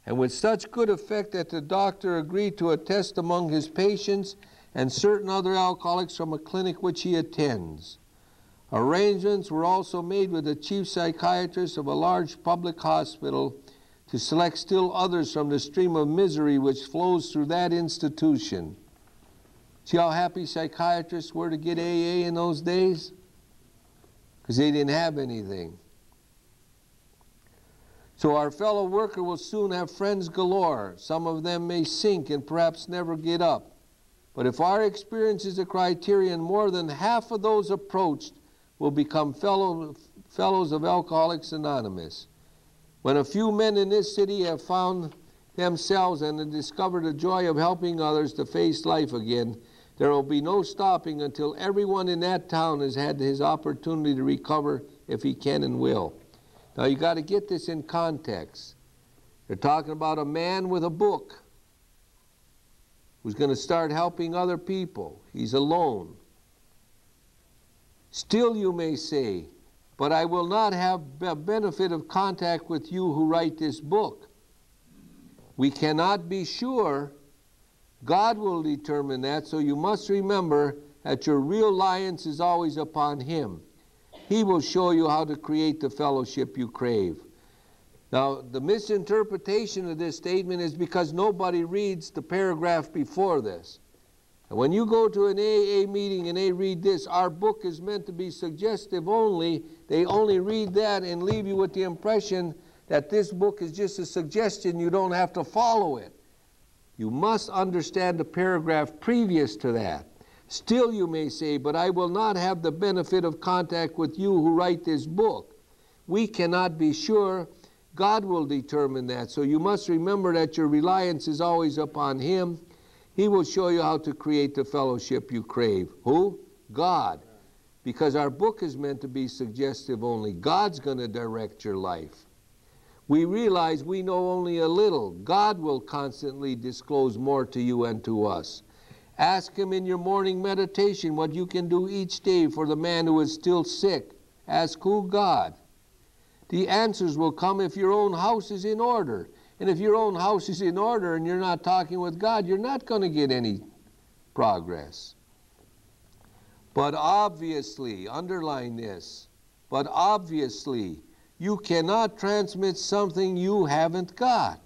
and with such good effect that the doctor agreed to a test among his patients and certain other alcoholics from a clinic which he attends. Arrangements were also made with the chief psychiatrist of a large public hospital to select still others from the stream of misery which flows through that institution. See how happy psychiatrists were to get AA in those days? Because they didn't have anything. So our fellow worker will soon have friends galore. Some of them may sink and perhaps never get up. But if our experience is a criterion, more than half of those approached will become fellows of Alcoholics Anonymous. When a few men in this city have found themselves and have discovered the joy of helping others to face life again, there will be no stopping until everyone in that town has had his opportunity to recover if he can and will. Now you got to get this in context. They're talking about a man with a book who's going to start helping other people. He's alone. Still you may say, but I will not have the benefit of contact with you who write this book. We cannot be sure. God will determine that, so you must remember that your reliance is always upon Him. He will show you how to create the fellowship you crave. Now, the misinterpretation of this statement is because nobody reads the paragraph before this. And when you go to an AA meeting and they read this, our book is meant to be suggestive only. They only read that and leave you with the impression that this book is just a suggestion. You don't have to follow it. You must understand the paragraph previous to that. Still you may say, but I will not have the benefit of contact with you who write this book. We cannot be sure. God will determine that. So you must remember that your reliance is always upon Him. He will show you how to create the fellowship you crave. Who? God. Because our book is meant to be suggestive only. God's going to direct your life. We realize we know only a little. God will constantly disclose more to you and to us. Ask Him in your morning meditation what you can do each day for the man who is still sick. Ask who? God. The answers will come if your own house is in order. And if your own house is in order and you're not talking with God, you're not going to get any progress. But obviously, underline this, but obviously, you cannot transmit something you haven't got.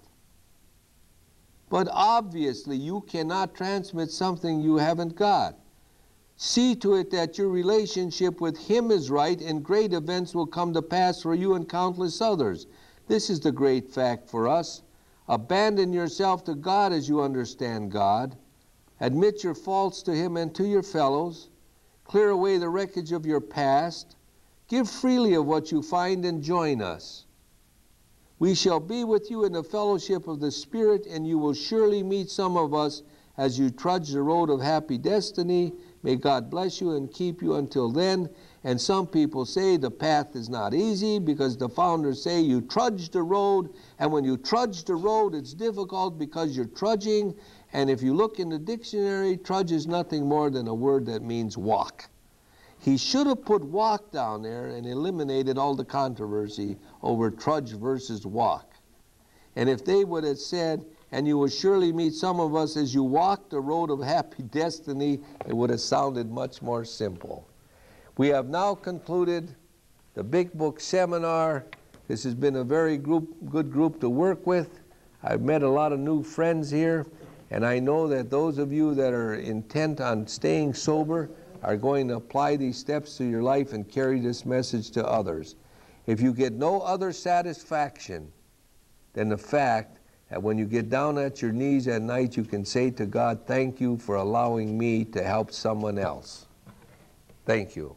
But obviously, you cannot transmit something you haven't got. See to it that your relationship with Him is right, and great events will come to pass for you and countless others. This is the great fact for us. Abandon yourself to God as you understand God. Admit your faults to Him and to your fellows. Clear away the wreckage of your past. Give freely of what you find and join us. We shall be with you in the fellowship of the Spirit, and you will surely meet some of us as you trudge the road of happy destiny. May God bless you and keep you until then. And some people say the path is not easy because the founders say you trudge the road, and when you trudge the road it's difficult because you're trudging. And if you look in the dictionary, trudge is nothing more than a word that means walk. He should have put walk down there and eliminated all the controversy over trudge versus walk. And if they would have said, and you will surely meet some of us as you walk the road of happy destiny, it would have sounded much more simple. We have now concluded the Big Book Seminar. This has been a very good group to work with. I've met a lot of new friends here, and I know that those of you that are intent on staying sober are going to apply these steps to your life and carry this message to others. If you get no other satisfaction than the fact that when you get down at your knees at night, you can say to God, thank you for allowing me to help someone else. Thank you.